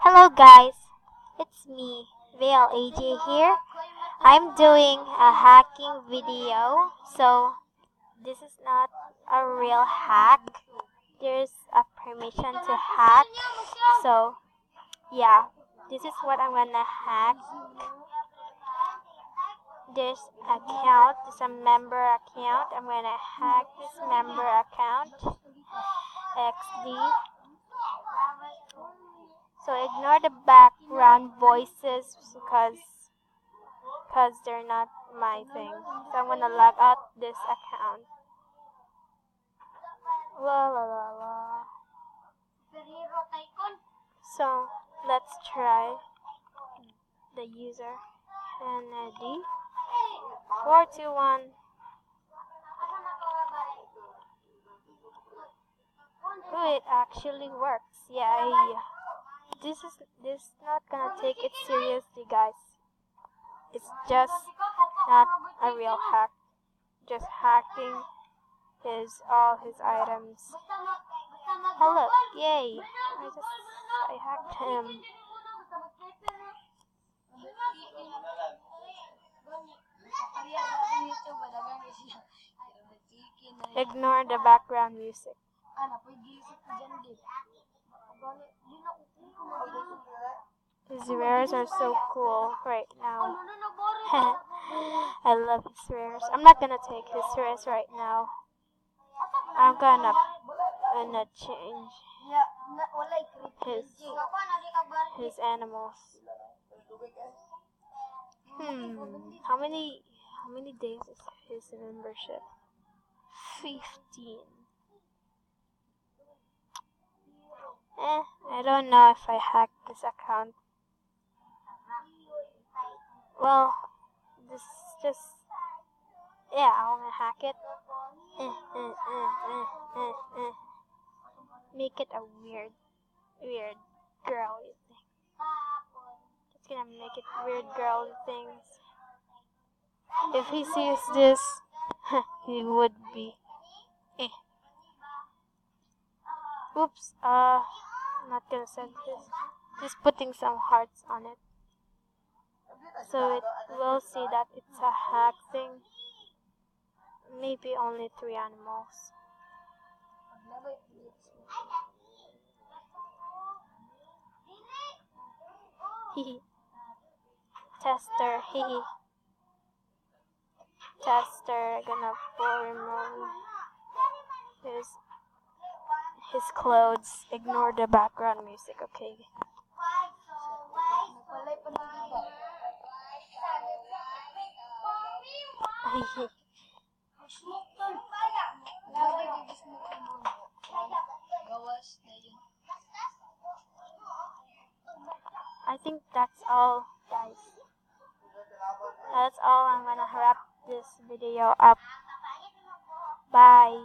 Hello guys, it's me, Vale AJ here. I'm doing a hacking video, so this is not a real hack. There's a permission to hack, so yeah, this is what I'm gonna hack. There's a member account. I'm gonna hack this member account, XD. So ignore the background voices because they're not my thing. So I'm gonna log out this account. La la la la. So let's try the user Kennedy 421. Oh, it actually works. Yeah. This not gonna take it seriously, guys. It's just not a real hack. Just hacking all his items. Oh look, yay! I hacked him. Ignore the background music. His rares are so cool right now. I love his rares. I'm not gonna take his rares right now. I'm gonna change his animals. How many days is his membership? 15. I don't know if I hacked this account. Well, this just I'm gonna hack it. Make it a weird girly thing. It's gonna make it weird girly things. If he sees this, he would be. Oops. I'm not gonna send this. Just putting some hearts on it, so it will see that it's a hack thing. Maybe only 3 animals. Hehe. Tester. Hehe. Tester. Gonna remove his clothes. Ignore the background music. Okay. I think that's all, guys. That's all. I'm gonna wrap this video up. Bye.